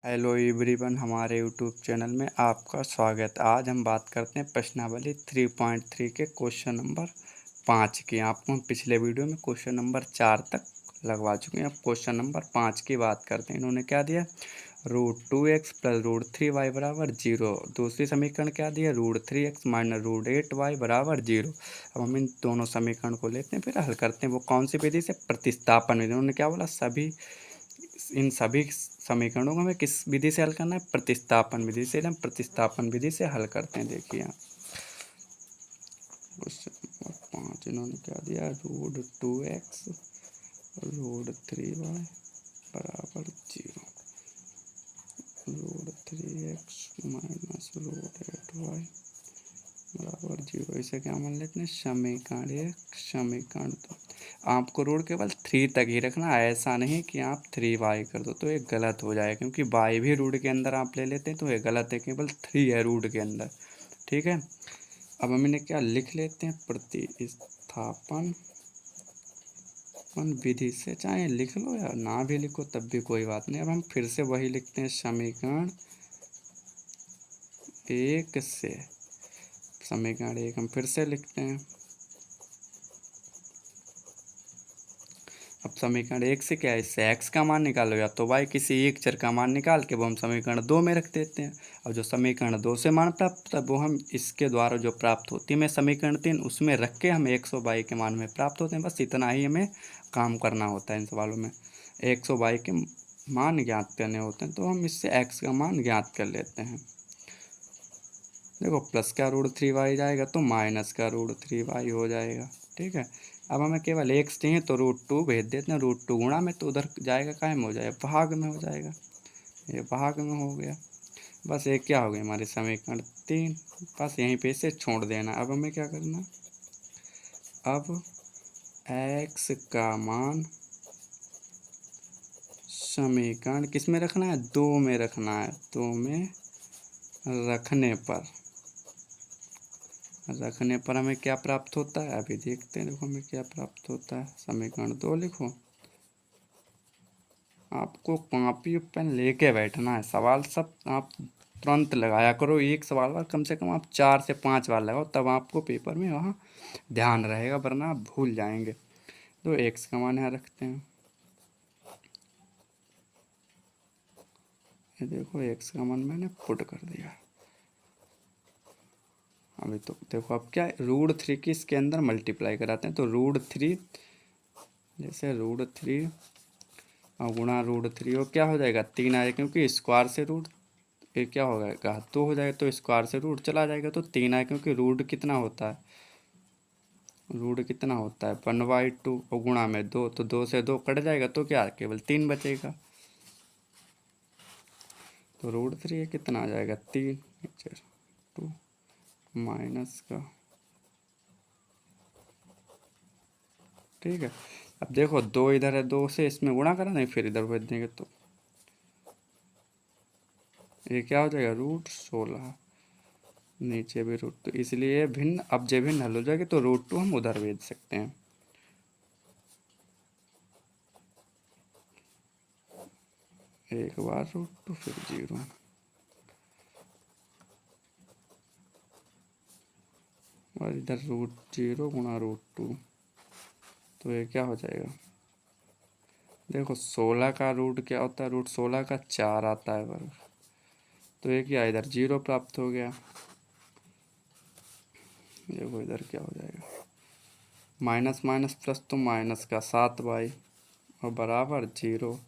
Hello everyone, हमारे YouTube channel में आपका स्वागत। आज हम बात करते हैं प्रश्नावली 3.3 के क्वेश्चन नंबर 5 की। आपको हम पिछले वीडियो में क्वेश्चन नंबर 4 तक लगवा चुके हैं। अब क्वेश्चन नंबर 5 की बात करते हैं। इन्होंने क्या दिया, √2x + √3y = 0। दूसरी समीकरण क्या दिया, √3x - √8y = 0। अब हम इन दोनों समीकरण को लेते हैं, फिर हल करते हैं। वो कौन सी विधि से, प्रतिस्थापन विधि। उन्होंने क्या बोला, इन सभी समीकरणों को हमें किस विधि से हल करना है, प्रतिस्थापन विधि से। हम प्रतिस्थापन विधि से हल करते हैं। देखिए क्वेश्चन नंबर 5 इन्होंने क्या दिया, √2x √3y = 0। √3x - √8y = 0। इसे क्या मान लेते हैं, समीकरण 1 समीकरण 2। आपको रूट केवल 3 तक ही रखना है, ऐसा नहीं कि आप 3y कर दो तो ये गलत हो जाए, क्योंकि y भी रूट के अंदर आप ले लेते हैं तो ये गलत है। केवल 3 है रूट के अंदर, ठीक है। अब हम इन्हें क्या लिख लेते हैं, प्रतिस्थापन विधि से। चाहे लिख लो या ना भी लिखो तब भी कोई बात नहीं। अब हम फिर से वही लिखते हैं, समीकरण 1 से। समीकरण 1 हम फिर से लिखते हैं। अब समीकरण 1 से क्या है, इससे x का मान निकालो या तो y, किसी एक चर का मान निकाल के वो हम समीकरण 2 में रख देते हैं। और जो समीकरण 2 से मान प्राप्त होता है वो हम इसके द्वारा जो प्राप्त होती है, मैं समीकरण 3 उसमें रख के हमें 122 के मान में प्राप्त होते हैं। बस इतना ही हमें काम करना होता है इन सवालों में। 122 के मान ज्ञात करने होते हैं, तो हम इससे x का मान ज्ञात कर लेते हैं। देखो, प्लस का √3y जाएगा तो माइनस का √3y हो जाएगा, ठीक है। अब हमें केवल x चाहिए तो √2 भेज देते हैं। √2 गुणा में तो उधर जाएगा, कायम हो जाएगा, भाग में हो जाएगा। ये भाग में हो गया। बस एक क्या हो गई हमारी समीकरण 3। बस यहीं पे इसे छोड़ देना। अब हमें क्या करना, अब x का मान समीकरण किस में रखना है, 2 में रखना है। 2 में रखने पर हमें क्या प्राप्त होता है, अभी देखते हैं। देखो हमें क्या प्राप्त होता है, समीकरण 2 लिखो। आपको कॉपी पेन लेके बैठना है, सवाल सब आप तुरंत लगाया करो। एक सवाल पर कम से कम आप 4 से 5 बार लगाओ, तब आपको पेपर में वहाँ ध्यान रहेगा, वरना आप भूल जाएंगे। तो x का मान यहाँ रखते हैं। ये देखो x का मान मैंने पुट कर दिया। अभी तो देखो, अब क्या है, √3 की इसके अंदर मल्टीप्लाई कराते हैं। तो √3 जैसे √3 और गुणा √3 और क्या हो जाएगा, 3 आएगा, क्योंकि स्क्वायर से रूट ये क्या हो जाएगा, 2 हो जाएगा। तो स्क्वायर से रूट चला जाएगा तो 3 आए, क्योंकि रूट कितना होता है, 1/2 और गुणा में 2, तो 2 से 2 कट जाएगा तो क्या केवल 3 बचेगा। तो √3 कितना आ जाएगा, 3 2 माइनस का, ठीक है। अब देखो 2 इधर है, 2 से इसमें गुणा करा नहीं, फिर इधर भेज देंगे तो ये क्या हो जाएगा, √16। नीचे भी √2, तो इसलिए भिन्न, अब जब भिन्न हल हो जाएगा तो √2 हम उधर भेज सकते हैं। एक बार √2 फिर 0, और इधर √0 गुणा √2, तो ये क्या हो जाएगा, देखो 16 का रूट क्या होता है, √16 का 4 आता है वर्ग। तो ये क्या, इधर 0 प्राप्त हो गया। देखो इधर क्या हो जाएगा, माइनस माइनस प्लस, तो माइनस का 7y और बराबर 0।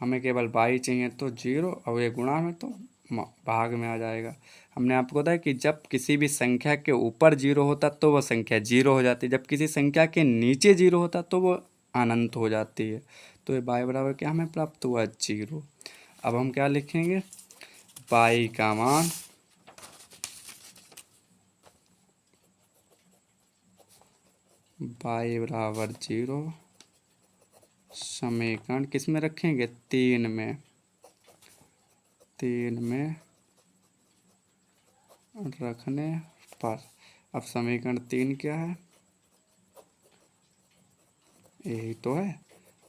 हमें केवल y चाहिए तो 0, और ये गुणा में तो भाग में आ जाएगा। हमने आपको बताया कि जब किसी भी संख्या के ऊपर 0 होता तो वह संख्या 0 हो जाती है, जब किसी संख्या के नीचे 0 होता तो वो अनंत हो जाती है। तो ये y बराबर क्या हमें प्राप्त हुआ, 0। अब हम क्या लिखेंगे, y का मान y बराबर 0 समीकरण किस में रखेंगे, 3 में। 3 में रखने पर अब समीकरण 3 क्या है, यही तो है।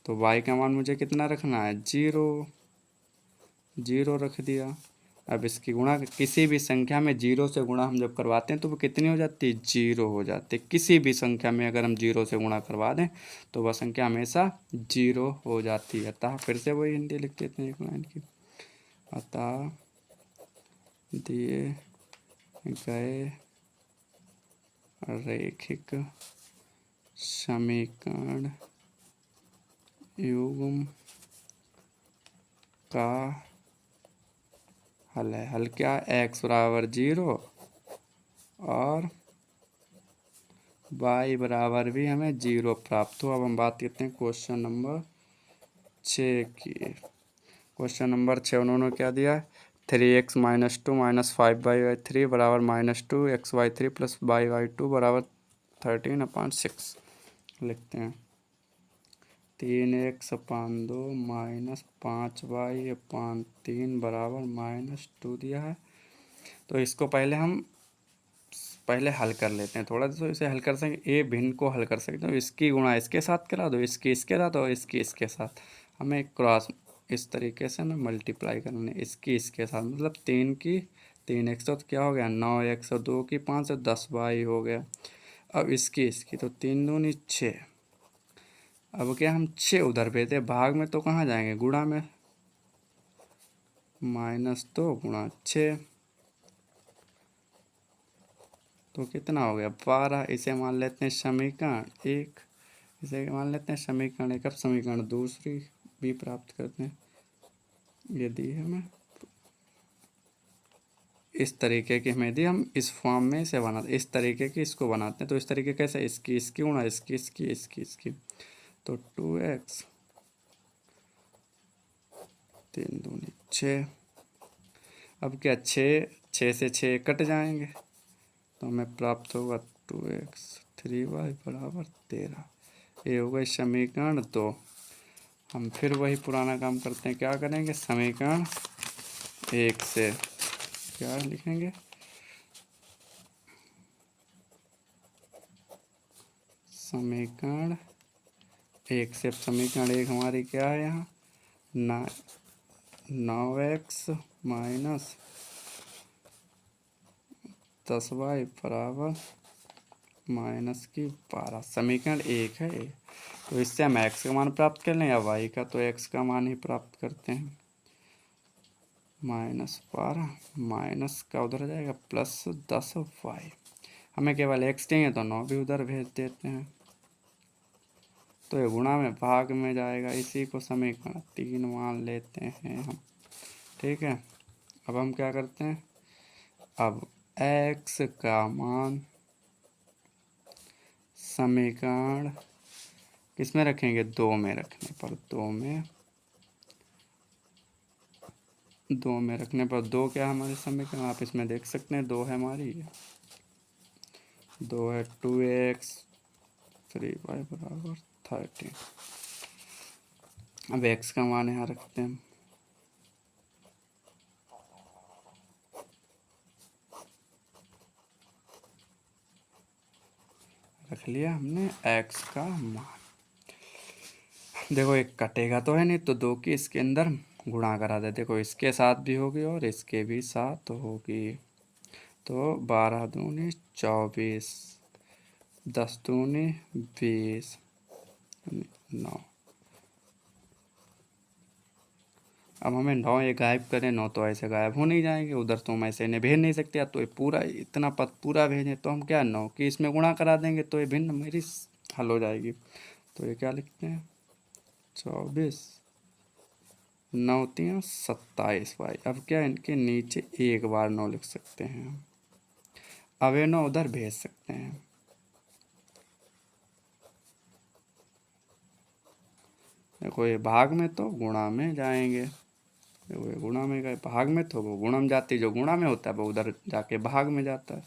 तो y का मान मुझे कितना रखना है, 0। जीरो रख दिया। अब इसकी गुणा किसी भी संख्या में जीरो से गुणा हम जब करवाते हैं तो वो कितनी हो जाती है, जीरो हो जाती है। किसी भी संख्या में अगर हम जीरो से गुणा करवा दें तो वह संख्या हमेशा जीरो हो जाती है। अतः फिर से वही हिंदी लिख देते हैं एक लाइन की। अतः दिए गए रैखिक समीकरण युग्म का हल है। हल क्या, x बराबर जीरो और y बराबर भी हमें जीरो प्राप्त हो। अब हम बात करते हैं क्वेश्चन नंबर 6 की। क्वेश्चन नंबर 6 उन्होंने क्या दिया, 3x माइनस 2 माइनस 5y3 बराबर -2 xy3 प्लस y2 बराबर 13/6 लिखते हैं। 3x अपान 2 माइनस 5y अपान 3 बराबर -2 दिया है। तो इसको पहले हल कर लेते हैं थोड़ा, तो इसे हल कर सकें ए भिन्न को हल कर सकते हो। इसकी गुणा इसके साथ करा दो, इसकी इसके साथ और इसकी इसके साथ। हमें क्रॉस इस तरीके से ना मल्टीप्लाई करने, इसकी इसके साथ मतलब 3x तो क्या हो गया 9x और 2 की 5 और 10y हो गया। अब इसकी तो 3 दूनी 6। अब क्या हम 6 उधर भेजते, भाग में तो कहाँ जाएंगे, गुणा में, -2 गुणा 6 तो कितना हो गया 12। इसे मान लेते हैं समीकरण 1, इसे मान लेते हैं समीकरण 1। अब समीकरण दूसरी भी प्राप्त करते हैं। यदि हमें इस तरीके की हमें यदि हम इस फॉर्म में इसे बनाते, इस तरीके की इसको बनाते हैं तो इस तरीके कैसे, इसकी गुणा इसकी तो 2x 3 दूनी 6। अब क्या 6 से 6 कट जाएंगे तो हमें प्राप्त होगा 2x 3y बराबर 13। ये हो गई समीकरण 2। हम फिर वही पुराना काम करते हैं, क्या करेंगे, समीकरण 1 से क्या लिखेंगे, समीकरण 1 से। समीकरण 1 हमारी क्या है यहाँ, 9x माइनस 10y बराबर -12 समीकरण 1 है। तो इससे हम x का मान प्राप्त कर लें या y का, तो x का मान ही प्राप्त करते हैं। -12 माइनस का उधर हो जाएगा +10y। हमें केवल x चाहिए तो 9 भी उधर भेज देते हैं, तो ये गुणा में भाग में जाएगा। इसी को समीकरण 3 मान लेते हैं हम, ठीक है। अब हम क्या करते हैं, अब x का मान समीकरण किस में रखेंगे, 2 में रखने पर, 2 में रखने पर 2 क्या है हमारे समीकरण, आप इसमें देख सकते हैं 2 है हमारी, 2 है 2x 3y बराबर 13। अब x का मान यहाँ रखते हैं, रख लिया हमने x का मान। देखो एक कटेगा तो है नहीं, तो 2 की इसके अंदर गुणा करा दे। देखो इसके साथ भी होगी और इसके भी साथ होगी, तो 12 दूनी 24, 10 दूनी 20, 9। अब हमें 9 ये गायब करें, 9 तो ऐसे गायब हो नहीं जाएंगे, उधर तो हम ऐसे इन्हें भेज नहीं सकते। तो ये पूरा इतना पद पूरा भेजें तो हम क्या 9 की इसमें गुणा करा देंगे तो ये भिन्न मेरी हल हो जाएगी। तो ये क्या लिखते हैं 24 9 3 27y। अब क्या इनके नीचे एक बार 9 लिख सकते हैं, अब ये 9 उधर भेज सकते हैं। देखो ये भाग में तो गुणा में जाएंगे, देखो ये गुणा में गए, भाग में तो वो गुणा में जाती, जो गुणा में होता है वो उधर जाके भाग में जाता है।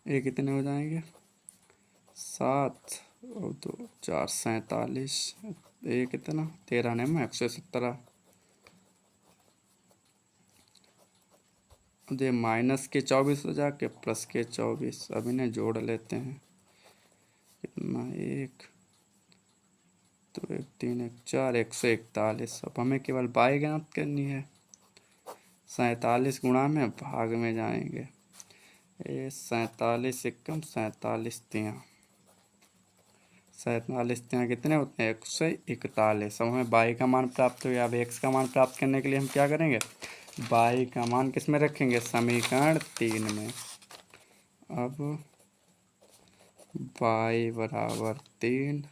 ये कितने हो जाएंगे 7 और 2 4 47, ये कितना 13 ने 117। ये माइनस के 24 हो जाके प्लस के 24। अब इन्हें जोड़ लेते हैं, कितना 1 तो 1 3 1 4 141। अब हमें केवल बाई ज्ञात करनी है। 47 गुणा में भाग में जाएंगे। 47 एकम 47 तियाँ। 47 तियाँ कितने होते हैं? 141। अब हमें बाई का मान प्राप्त हो गया। अब एक्स का मान प्राप्त करने के लिए हम क्या करेंगे? बाई का मान किस में रखेंगे? समीकरण 3 में। अब बाई बराबर 3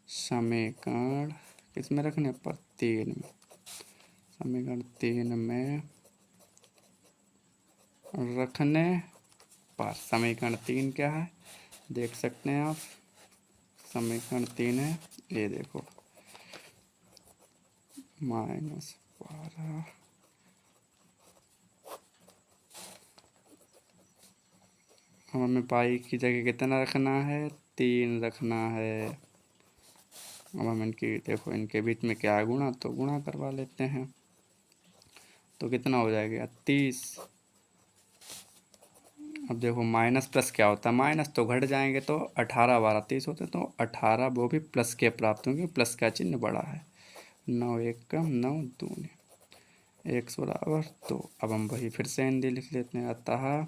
समीकरण किस में रखने पर? 3 में। समीकरण 3 में रखने पर समीकरण 3 क्या है देख सकते हैं आप। समीकरण 3 है, ये देखो, -12। अब हमें पाई की जगह कितना रखना है? 3 रखना है। अब हम इनकी देखो, इनके बीच में क्या है? गुणा, तो गुणा करवा लेते हैं। तो कितना हो जाएगा? 30। अब देखो माइनस प्लस क्या होता है? माइनस तो घट जाएंगे, तो 18 12 30 होते, तो 18 वो भी प्लस के प्राप्त होंगे। प्लस का चिन्ह बड़ा है। 9 1 कम 9 दूनी, 1 बराबर 2। अब हम वही फिर से हिंदी लिख लेते हैं। अतः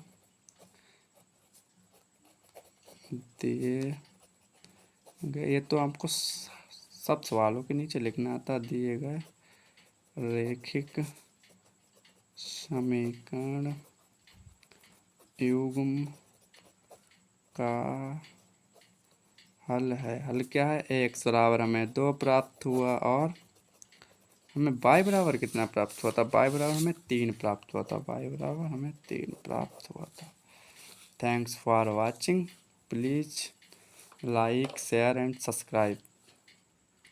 दिए गए, ये तो आपको सब सवालों के नीचे लिखना आता। दिए गए रैखिक समीकरण युग्म का हल है। हल क्या है? एक्स बराबर हमें 2 प्राप्त हुआ, और हमें y बराबर कितना प्राप्त हुआ था? y बराबर हमें 3 प्राप्त हुआ था। y बराबर हमें 3 प्राप्त हुआ था। Thanks for watching. Please like share and subscribe.